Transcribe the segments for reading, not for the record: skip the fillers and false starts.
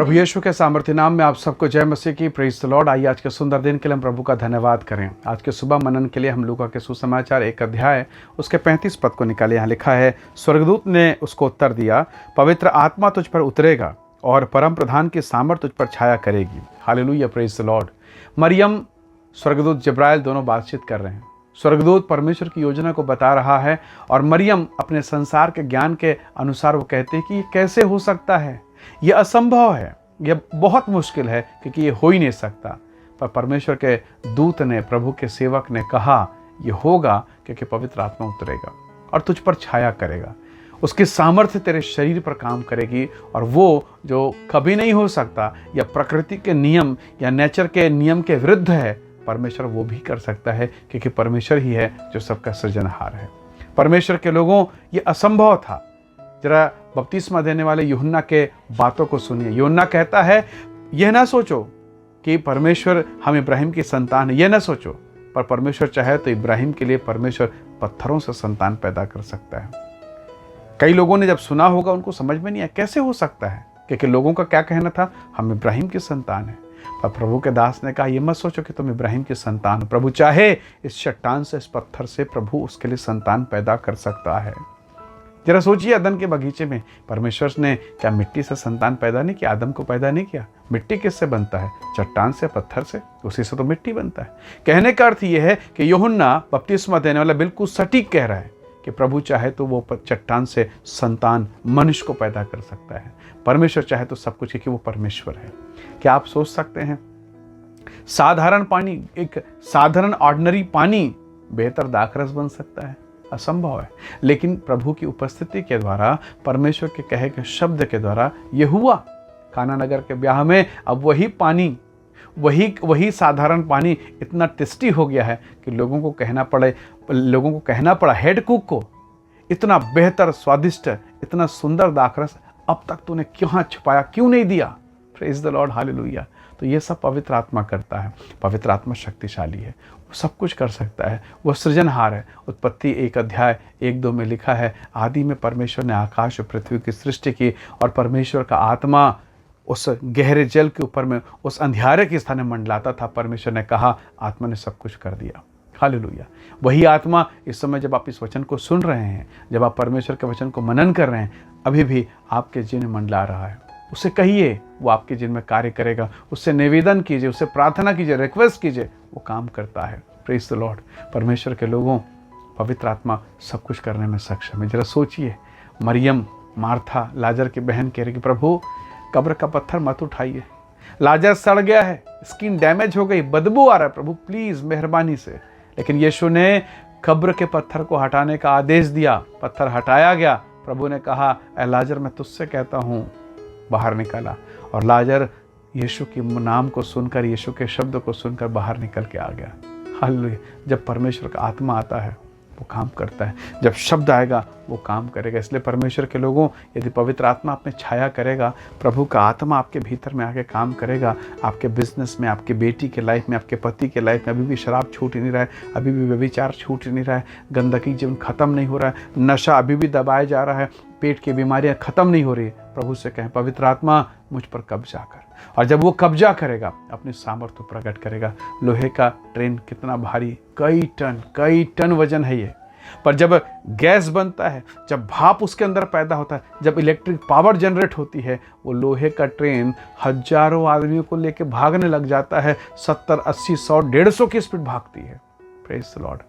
प्रभु यीशु के सामर्थ्य नाम में आप सबको जय मसीह की। Praise the Lord. आइए आज के सुंदर दिन के लिए हम प्रभु का धन्यवाद करें। आज के सुबह मनन के लिए हम लूका के सुसमाचार 1 अध्याय उसके 35 पद को निकाले। यहाँ लिखा है, स्वर्गदूत ने उसको उत्तर दिया, पवित्र आत्मा तुझ पर उतरेगा और परम प्रधान की सामर्थ तुझ पर छाया करेगी। Hallelujah, praise the lord. मरियम, स्वर्गदूत जिब्राइल दोनों बातचीत कर रहे हैं। स्वर्गदूत परमेश्वर की योजना को बता रहा है और मरियम अपने संसार के ज्ञान के अनुसार वो कहते हैं कि ये कैसे हो सकता है, यह असंभव है, यह बहुत मुश्किल है क्योंकि ये हो ही नहीं सकता। पर परमेश्वर के दूत ने, प्रभु के सेवक ने कहा यह होगा क्योंकि पवित्र आत्मा उतरेगा और तुझ पर छाया करेगा। उसकी सामर्थ्य तेरे शरीर पर काम करेगी और वो जो कभी नहीं हो सकता या प्रकृति के नियम या नेचर के नियम के विरुद्ध है, परमेश्वर वो भी कर सकता है क्योंकि परमेश्वर ही है जो सबका सृजनहार है। परमेश्वर के लोगों ये असंभव था। जरा बपतिस्मा देने वाले यूहन्ना के बातों को सुनिए। यूहन्ना कहता है, यह ना सोचो कि परमेश्वर हम इब्राहिम की संतान है, यह ना सोचो, पर परमेश्वर चाहे तो इब्राहिम के लिए परमेश्वर पत्थरों से संतान पैदा कर सकता है। कई लोगों ने जब सुना होगा उनको समझ में नहीं आया कैसे हो सकता है, क्योंकि लोगों का क्या कहना था, हम इब्राहिम की संतान है। पर प्रभु के दास ने कहा, ये मत सोचो कि तुम इब्राहिम की संतान हो। प्रभु चाहे इस चट्टान से, इस पत्थर से प्रभु उसके लिए संतान पैदा कर सकता है। जरा सोचिए, अदन के बगीचे में परमेश्वर ने क्या मिट्टी से संतान पैदा नहीं किया, आदम को पैदा नहीं किया। मिट्टी किससे बनता है? चट्टान से, पत्थर से, उसी से तो मिट्टी बनता है। कहने का अर्थ यह है कि यूहन्ना बपतिस्मा देने वाला बिल्कुल सटीक कह रहा है कि प्रभु चाहे तो वो चट्टान से संतान मनुष्य को पैदा कर सकता है। परमेश्वर चाहे तो सब कुछ, क्योंकि वो परमेश्वर है। क्या आप सोच सकते हैं, साधारण पानी, एक साधारण ऑर्डिनरी पानी बेहतर दाखरस बन सकता है? असंभव है। लेकिन प्रभु की उपस्थिति के द्वारा, परमेश्वर के कहे के शब्द के द्वारा ये हुआ। काना नगर के ब्याह में अब वही पानी, वही साधारण पानी इतना टेस्टी हो गया है कि लोगों को कहना पड़ा हेड कुक को, इतना बेहतर, स्वादिष्ट, इतना सुंदर दाखरस अब तक तूने क्यों छुपाया, क्यों नहीं दिया? Praise the Lord, hallelujah. तो ये सब पवित्र आत्मा करता है। पवित्र आत्मा शक्तिशाली है, वो सब कुछ कर सकता है, वो सृजनहार है। उत्पत्ति 1 अध्याय 1-2 में लिखा है, आदि में परमेश्वर ने आकाश और पृथ्वी की सृष्टि की और परमेश्वर का आत्मा उस गहरे जल के ऊपर में, उस अंधियारे के स्थान में मंडलाता था। परमेश्वर ने कहा, आत्मा ने सब कुछ कर दिया। हालेलुया। वही आत्मा इस समय जब आप इस वचन को सुन रहे हैं, जब आप परमेश्वर के वचन को मनन कर रहे हैं, अभी भी आपके जीवन में मंडला रहा है। उसे कहिए, वो आपके जीवन में कार्य करेगा। उससे निवेदन कीजिए, उससे प्रार्थना कीजिए, रिक्वेस्ट कीजिए, वो काम करता है। Praise the Lord. परमेश्वर के लोगों, पवित्र आत्मा सब कुछ करने में सक्षम है। जरा सोचिए, मरियम, मार्था, लाजर की बहन कह रही कि प्रभु कब्र का पत्थर मत उठाइए, लाजर सड़ गया है, स्किन डैमेज हो गई, बदबू आ रहा है, प्रभु प्लीज मेहरबानी से। लेकिन यीशु ने कब्र के पत्थर को हटाने का आदेश दिया, पत्थर हटाया गया। प्रभु ने कहा, ए लाजर मैं तुझसे कहता हूँ, बाहर निकला। और लाजर यीशु के नाम को सुनकर, यीशु के शब्द को सुनकर बाहर निकल के आ गया। हालेलुया। जब परमेश्वर का आत्मा आता है वो काम करता है, जब शब्द आएगा वो काम करेगा। इसलिए परमेश्वर के लोगों, यदि पवित्र आत्मा आप में छाया करेगा, प्रभु का आत्मा आपके भीतर में आके काम करेगा, आपके बिजनेस में, आपके बेटी के लाइफ में, आपके पति के लाइफ में अभी भी शराब छूट ही नहीं रहा है, अभी भी व्यभिचार छूट ही नहीं रहा है, गंदगी जीवन खत्म नहीं हो रहा है, नशा अभी भी दबाया जा रहा है, पेट की बीमारियां खत्म नहीं हो रही है, प्रभु से कहें, पवित्र आत्मा मुझ पर कब्जा कर। और जब वो कब्जा करेगा, अपनी सामर्थ्य प्रकट करेगा। लोहे का ट्रेन कितना भारी, कई टन वजन है ये। पर जब गैस बनता है, जब भाप उसके अंदर पैदा होता है, जब इलेक्ट्रिक पावर जनरेट होती है, वो लोहे का ट्रेन हजारों आदमियों को लेके भागने लग जाता है। 70, 80, 100, 150 की स्पीड भागती है। Praise the Lord.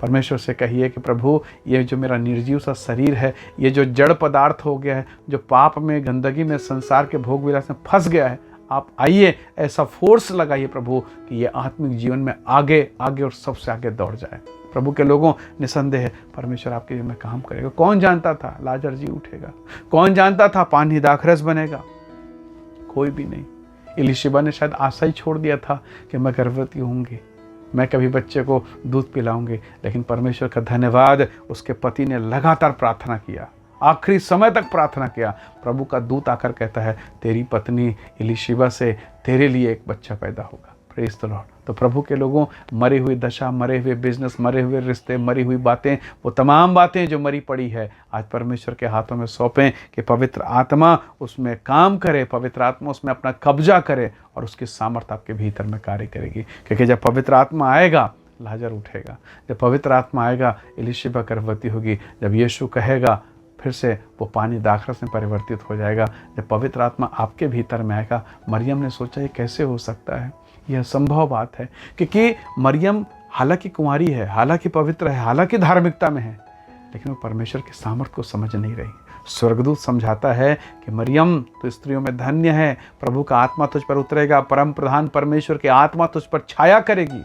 परमेश्वर से कहिए कि प्रभु ये जो मेरा निर्जीव सा शरीर है, ये जो जड़ पदार्थ हो गया है, जो पाप में, गंदगी में, संसार के भोग विलास में फंस गया है, आप आइए, ऐसा फोर्स लगाइए प्रभु कि ये आत्मिक जीवन में आगे और सबसे आगे दौड़ जाए। प्रभु के लोगों, निसंदेह परमेश्वर आपके जीवन में काम करेगा। कौन जानता था लाजर जी उठेगा? कौन जानता था पानी दाखरस बनेगा? कोई भी नहीं। इलिशिबा ने शायद आशा ही छोड़ दिया था कि मैं गर्भवती होंगी, मैं कभी बच्चे को दूध पिलाऊंगी। लेकिन परमेश्वर का धन्यवाद, उसके पति ने लगातार प्रार्थना किया, आखिरी समय तक प्रार्थना किया। प्रभु का दूत आकर कहता है, तेरी पत्नी इलिशिबा से तेरे लिए एक बच्चा पैदा होगा। Praise the Lord. तो प्रभु के लोगों, मरी हुई दशा, मरे हुए बिजनेस, मरे हुए रिश्ते, मरी हुई बातें, वो तमाम बातें जो मरी पड़ी है, आज परमेश्वर के हाथों में सौंपें कि पवित्र आत्मा उसमें काम करे, पवित्र आत्मा उसमें अपना कब्जा करे और उसकी सामर्थ आपके भीतर में कार्य करेगी। क्योंकि जब पवित्र आत्मा आएगा, लाजर उठेगा। जब पवित्र आत्मा आएगा, एलीशिबा गर्भवती होगी। जब यीशु कहेगा, फिर से वो पानी दाखरस में परिवर्तित हो जाएगा। जब पवित्र आत्मा आपके भीतर में आएगा, मरियम ने सोचा ये कैसे हो सकता है, यह संभव बात है। क्योंकि मरियम हालांकि कुंवारी है, हालांकि पवित्र है, हालांकि धार्मिकता में है, लेकिन वो परमेश्वर के सामर्थ को समझ नहीं रही। स्वर्गदूत समझाता है कि मरियम तो स्त्रियों में धन्य है, प्रभु का आत्मा तुझ पर उतरेगा, परम प्रधान परमेश्वर की आत्मा तुझ पर छाया करेगी।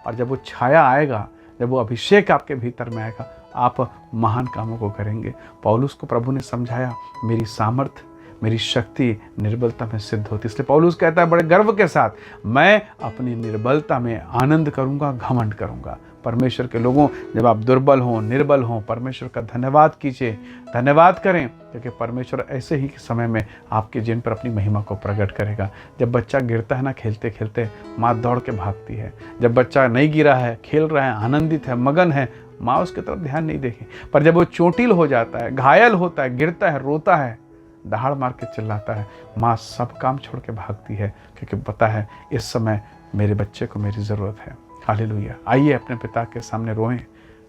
और जब वो छाया आएगा, जब वो अभिषेक आपके भीतर में आएगा, आप महान कामों को करेंगे। पौलुस को प्रभु ने समझाया, मेरी सामर्थ, मेरी शक्ति निर्बलता में सिद्ध होती। इसलिए पौलुस कहता है बड़े गर्व के साथ, मैं अपनी निर्बलता में आनंद करूंगा, घमंड करूंगा। परमेश्वर के लोगों, जब आप दुर्बल हों, निर्बल हों, परमेश्वर का धन्यवाद कीजिए, धन्यवाद करें, क्योंकि परमेश्वर ऐसे ही समय में आपके जीवन पर अपनी महिमा को प्रकट करेगा। जब बच्चा गिरता है ना खेलते खेलते, माँ दौड़ के भागती है। जब बच्चा नहीं गिरा है, खेल रहा है, आनंदित है, मगन है, माँ उसकी तरफ ध्यान नहीं देगी। पर जब वो चोटिल हो जाता है, घायल होता है, गिरता है, रोता है, दहाड़ मार के चिल्लाता है, माँ सब काम छोड़ के भागती है, क्योंकि पता है इस समय मेरे बच्चे को मेरी ज़रूरत है। हालेलुया। आइए अपने पिता के सामने रोएं,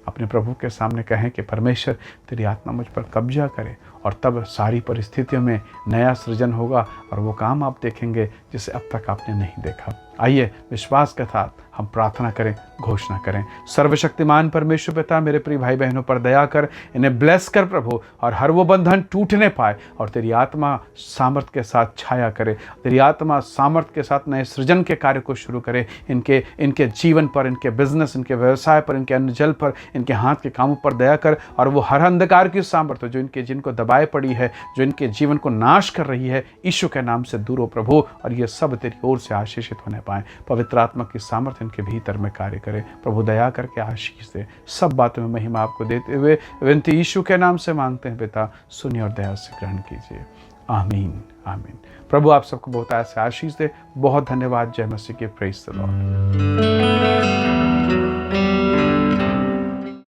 अपने प्रभु के सामने कहें कि परमेश्वर तेरी आत्मा मुझ पर कब्जा करे, और तब सारी परिस्थितियों में नया सृजन होगा और वो काम आप देखेंगे जिसे अब तक आपने नहीं देखा। आइए विश्वास के साथ हम प्रार्थना करें, घोषणा करें। सर्वशक्तिमान परमेश्वर पिता, मेरे प्रिय भाई बहनों पर दया कर, इन्हें ब्लेस कर प्रभु, और हर वो बंधन टूटने पाए और तेरी आत्मा सामर्थ के साथ छाया करे, तेरी आत्मा सामर्थ के साथ नए सृजन के कार्य को शुरू करे इनके जीवन पर, इनके बिजनेस, इनके व्यवसाय पर, इनके अन्न जल पर, इनके हाथ के कामों पर दया कर। और वो हर अंधकार की सामर्थ जो इनके जिनको दबाए पड़ी है, जो इनके जीवन को नाश कर रही है, यीशु के नाम से दूर हो प्रभु, और ये सब तेरी ओर से आशीषित होने पाए। पवित्र आत्मा की सामर्थ इनके भीतर में कार्य करे प्रभु, दया करके आशीष दे। सब बातों में महिमा आपको देते हुए विनती यीशु के नाम से मांगते हैं पिता, सुनिए और दया से ग्रहण कीजिए। आमीन आमीन। प्रभु आप सबको बहुत ऐसे आशीष दे। बहुत धन्यवाद। जय मसीह की। Praise the Lord.